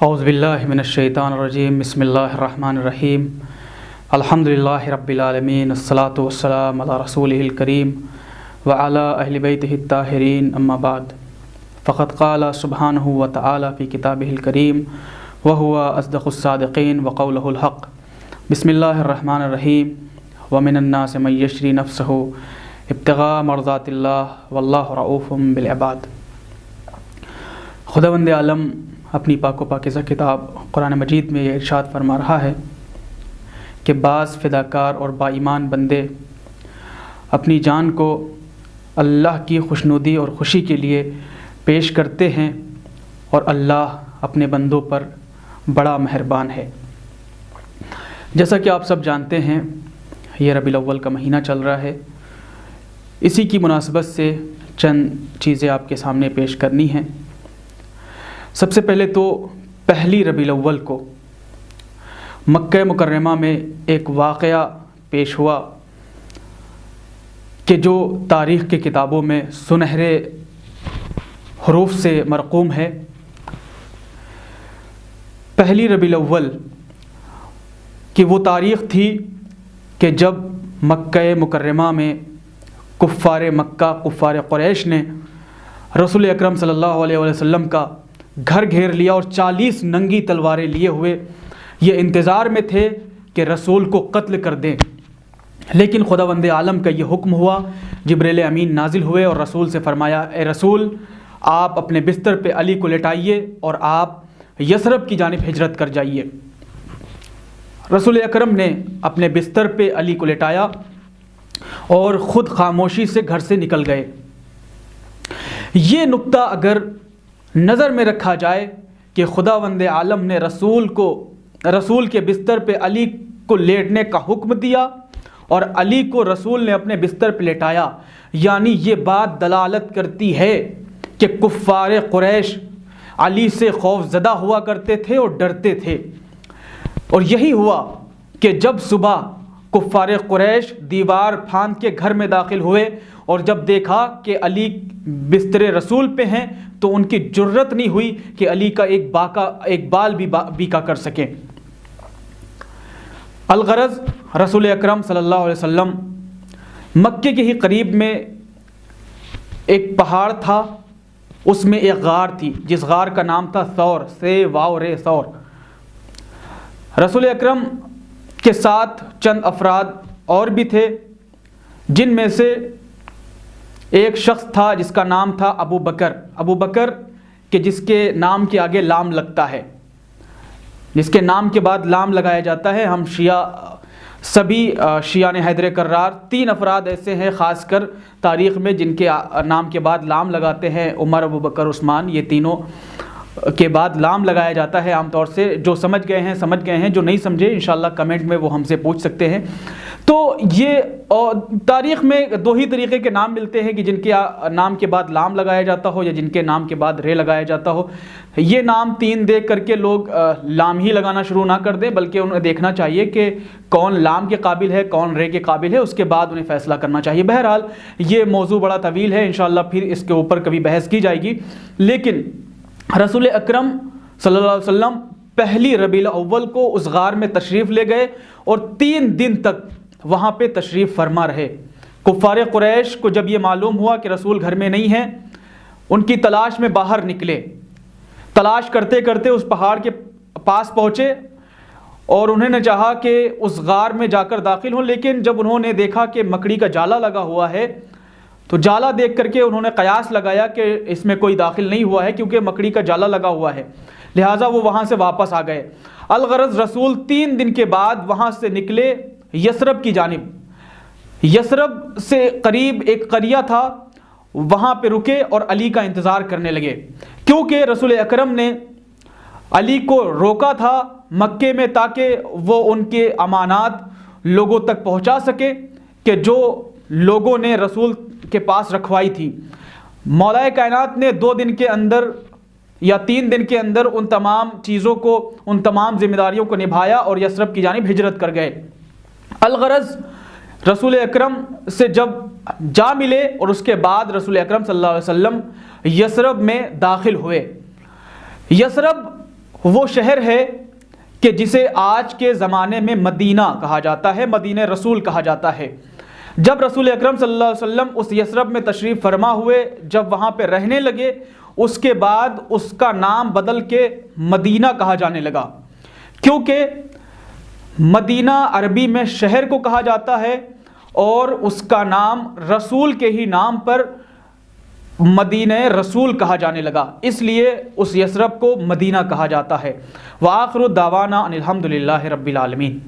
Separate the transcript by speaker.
Speaker 1: اعوذ باللہ من الشیطان الرجیم بسم اللہ الرحمن الرحیم الحمدللہ رب العالمین الصلاۃ والسلام علی رسولہ الکریم وعلی اہل بیتہ الطاہرین اما بعد فقد قال سبحانہ وتعالی فی کتابہ الکریم وہو اصدق الصادقین وقولہ الحق بسم اللہ الرحمن الرحیم ومن الناس من یشری نفسہ ابتغاء مرضات اللہ واللہ رؤوف بالعباد۔ خداوند عالم اپنی پاک و پاکیزہ کتاب قرآن مجید میں یہ ارشاد فرما رہا ہے کہ بعض فداکار اور با ایمان بندے اپنی جان کو اللہ کی خوشنودی اور خوشی کے لیے پیش کرتے ہیں اور اللہ اپنے بندوں پر بڑا مہربان ہے۔ جیسا کہ آپ سب جانتے ہیں یہ ربیع الاول کا مہینہ چل رہا ہے، اسی کی مناسبت سے چند چیزیں آپ کے سامنے پیش کرنی ہیں۔ سب سے پہلے تو پہلی ربیع الاول کو مکہ مکرمہ میں ایک واقعہ پیش ہوا کہ جو تاریخ کے کتابوں میں سنہرے حروف سے مرقوم ہے۔ پہلی ربیع الاول کی وہ تاریخ تھی کہ جب مکہ مکرمہ میں کفار مکہ، کفار قریش نے رسول اکرم صلی اللہ علیہ وسلم کا گھر گھیر لیا اور 40 ننگی تلواریں لیے ہوئے یہ انتظار میں تھے کہ رسول کو قتل کر دیں، لیکن خداوند عالم کا یہ حکم ہوا، جبریل امین نازل ہوئے اور رسول سے فرمایا، اے رسول آپ اپنے بستر پہ علی کو لٹائیے اور آپ یثرب کی جانب ہجرت کر جائیے۔ رسول اکرم نے اپنے بستر پہ علی کو لٹایا اور خود خاموشی سے گھر سے نکل گئے۔ یہ نقطہ اگر نظر میں رکھا جائے کہ خداوند عالم نے رسول کے بستر پہ علی کو لیٹنے کا حکم دیا اور علی کو رسول نے اپنے بستر پہ لٹایا، یعنی یہ بات دلالت کرتی ہے کہ کفار قریش علی سے خوف زدہ ہوا کرتے تھے اور ڈرتے تھے۔ اور یہی ہوا کہ جب صبح کفار قریش دیوار پھاند کے گھر میں داخل ہوئے اور جب دیکھا کہ علی بستر رسول پہ ہیں تو ان کی جرت نہیں ہوئی کہ علی کا ایک بال بھی بیکا کر سکیں۔ الغرض رسول اکرم صلی اللہ علیہ وسلم مکے کے ہی قریب میں ایک پہاڑ تھا، اس میں ایک غار تھی جس غار کا نام تھا ثور، سے واو رے ثور۔ رسول اکرم کے ساتھ چند افراد اور بھی تھے، جن میں سے ایک شخص تھا جس کا نام تھا ابو بکر کہ جس کے نام کے آگے لام لگتا ہے، جس کے نام کے بعد لام لگایا جاتا ہے۔ ہم سبھی شیعہ حیدر کرار 3 افراد ایسے ہیں خاص کر تاریخ میں جن کے نام کے بعد لام لگاتے ہیں، عمر، ابو بکر، عثمان، یہ تینوں کے بعد لام لگایا جاتا ہے عام طور سے۔ جو سمجھ گئے ہیں، جو نہیں سمجھے انشاءاللہ کمنٹ میں وہ ہم سے پوچھ سکتے ہیں۔ تو یہ تاریخ میں 2 ہی طریقے کے نام ملتے ہیں کہ جن کے نام کے بعد لام لگایا جاتا ہو یا جن کے نام کے بعد رے لگایا جاتا ہو۔ یہ نام 3 دیکھ کر کے لوگ لام ہی لگانا شروع نہ کر دیں، بلکہ انہیں دیکھنا چاہیے کہ کون لام کے قابل ہے، کون رے کے قابل ہے، اس کے بعد انہیں فیصلہ کرنا چاہیے۔ بہرحال یہ موضوع بڑا طویل ہے، انشاءاللہ پھر اس کے اوپر کبھی بحث کی جائے گی۔ لیکن رسول اکرم صلی اللہ علیہ وسلم پہلی ربیع الاول کو اس غار میں تشریف لے گئے اور 3 دن تک وہاں پہ تشریف فرما رہے۔ کفار قریش کو جب یہ معلوم ہوا کہ رسول گھر میں نہیں ہیں، ان کی تلاش میں باہر نکلے۔ تلاش کرتے کرتے اس پہاڑ کے پاس پہنچے اور انہوں نے چاہا کہ اس غار میں جا کر داخل ہوں، لیکن جب انہوں نے دیکھا کہ مکڑی کا جالا لگا ہوا ہے تو جالا دیکھ کر کے انہوں نے قیاس لگایا کہ اس میں کوئی داخل نہیں ہوا ہے کیونکہ مکڑی کا جالا لگا ہوا ہے، لہٰذا وہ وہاں سے واپس آ گئے۔ الغرض رسول 3 دن کے بعد وہاں سے نکلے یثرب کی جانب۔ یثرب سے قریب ایک قریہ تھا، وہاں پہ رکے اور علی کا انتظار کرنے لگے، کیونکہ رسول اکرم نے علی کو روکا تھا مکے میں تاکہ وہ ان کے امانات لوگوں تک پہنچا سکے کہ جو لوگوں نے رسول کے پاس رکھوائی تھی۔ مولا کائنات نے 2 دن کے اندر یا 3 دن کے اندر ان تمام چیزوں کو، ان تمام ذمہ داریوں کو نبھایا اور یثرب کی جانب ہجرت کر گئے۔ الغرض رسول اکرم سے جب جا ملے اور اس کے بعد رسول اکرم صلی اللہ علیہ وسلم یثرب میں داخل ہوئے۔ یثرب وہ شہر ہے کہ جسے آج کے زمانے میں مدینہ کہا جاتا ہے، مدینہ رسول کہا جاتا ہے۔ جب رسول اکرم صلی اللہ علیہ وسلم اس یثرب میں تشریف فرما ہوئے، جب وہاں پہ رہنے لگے، اس کے بعد اس کا نام بدل کے مدینہ کہا جانے لگا، کیونکہ مدینہ عربی میں شہر کو کہا جاتا ہے اور اس کا نام رسول کے ہی نام پر مدینہ رسول کہا جانے لگا، اس لیے اس یثرب کو مدینہ کہا جاتا ہے۔ وآخر دعوانا ان الحمد للہ رب العالمین۔